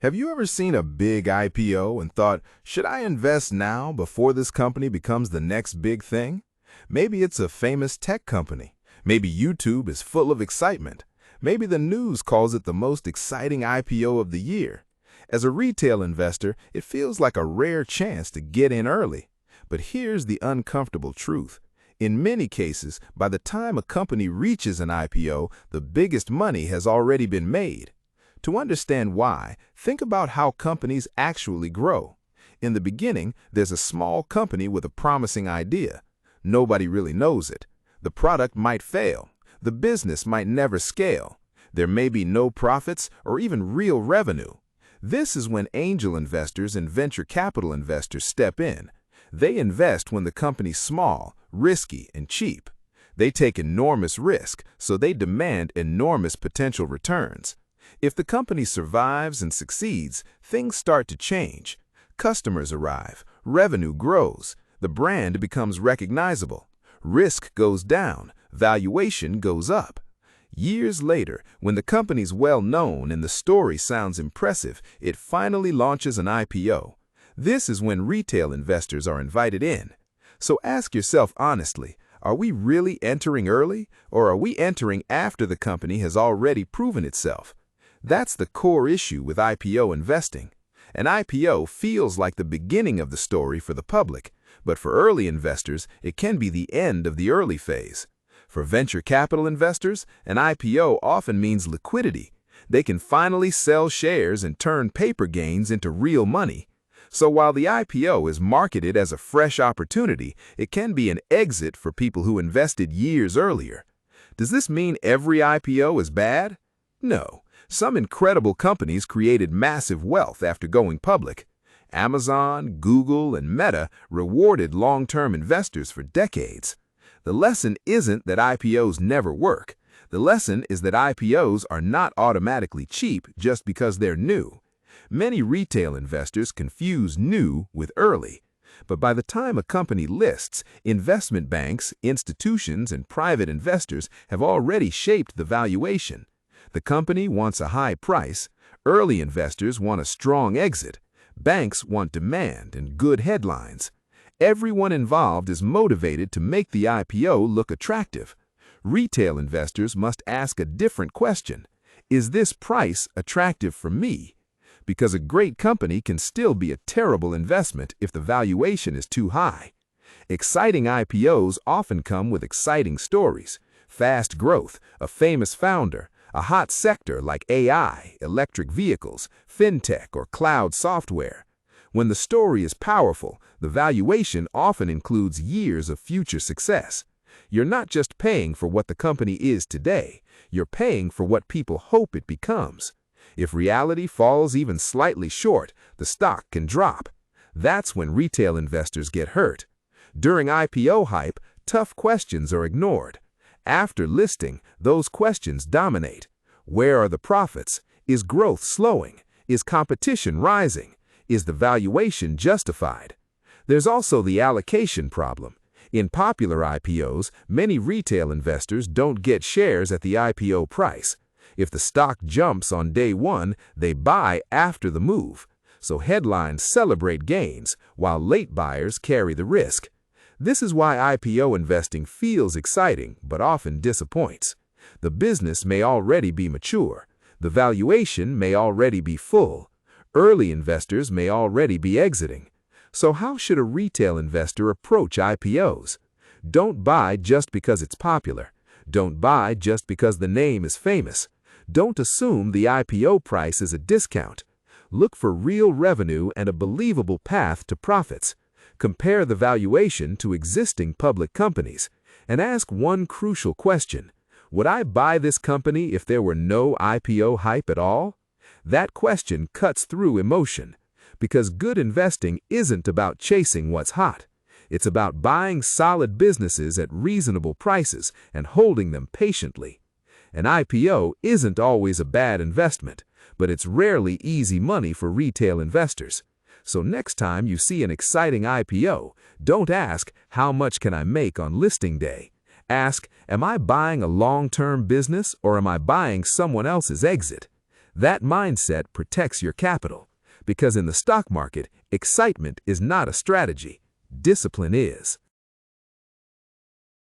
Have you ever seen a big IPO and thought, should I invest now before this company becomes the next big thing? Maybe it's a famous tech company. Maybe YouTube is full of excitement. Maybe the news calls it the most exciting IPO of the year. As a retail investor, it feels like a rare chance to get in early. But here's the uncomfortable truth. In many cases, by the time a company reaches an IPO, the biggest money has already been made. To understand why, think about how companies actually grow. In the beginning, there's a small company with a promising idea. Nobody really knows it. The product might fail. The business might never scale. There may be no profits or even real revenue. This is when angel investors and venture capital investors step in. They invest when the company's small, risky, and cheap. They take enormous risk, so they demand enormous potential returns. If the company survives and succeeds, things start to change. Customers arrive, revenue grows, the brand becomes recognizable, risk goes down, valuation goes up. Years later, when the company's well known and the story sounds impressive, it finally launches an IPO. This is when retail investors are invited in. So ask yourself honestly, are we really entering early, or are we entering after the company has already proven itself? That's the core issue with IPO investing. An IPO feels like the beginning of the story for the public, but for early investors, it can be the end of the early phase. For venture capital investors, an IPO often means liquidity. They can finally sell shares and turn paper gains into real money. So while the IPO is marketed as a fresh opportunity, it can be an exit for people who invested years earlier. Does this mean every IPO is bad? No. Some incredible companies created massive wealth after going public. Amazon, Google, and Meta rewarded long-term investors for decades. The lesson isn't that IPOs never work. The lesson is that IPOs are not automatically cheap just because they're new. Many retail investors confuse new with early. But by the time a company lists, investment banks, institutions, and private investors have already shaped the valuation. The company wants a high price, early investors want a strong exit, banks want demand and good headlines. Everyone involved is motivated to make the IPO look attractive. Retail investors must ask a different question. Is this price attractive for me? Because a great company can still be a terrible investment if the valuation is too high. Exciting IPOs often come with exciting stories, fast growth, a famous founder, a hot sector like AI, electric vehicles, fintech, or cloud software. When the story is powerful, the valuation often includes years of future success. You're not just paying for what the company is today, you're paying for what people hope it becomes. If reality falls even slightly short, the stock can drop. That's when retail investors get hurt. During IPO hype, tough questions are ignored. After listing, those questions dominate. Where are the profits? Is growth slowing? Is competition rising? Is the valuation justified? There's also the allocation problem. In popular IPOs, many retail investors don't get shares at the IPO price. If the stock jumps on day one, they buy after the move. So headlines celebrate gains, while late buyers carry the risk. This is why IPO investing feels exciting but often disappoints. The business may already be mature. The valuation may already be full. Early investors may already be exiting. So how should a retail investor approach IPOs? Don't buy just because it's popular. Don't buy just because the name is famous. Don't assume the IPO price is a discount. Look for real revenue and a believable path to profits. Compare the valuation to existing public companies and ask one crucial question. Would I buy this company if there were no IPO hype at all? That question cuts through emotion, because good investing isn't about chasing what's hot. It's about buying solid businesses at reasonable prices and holding them patiently. An IPO isn't always a bad investment, but it's rarely easy money for retail investors. So next time you see an exciting IPO, don't ask, how much can I make on listing day? Ask, am I buying a long-term business or am I buying someone else's exit? That mindset protects your capital, because in the stock market, excitement is not a strategy, discipline is.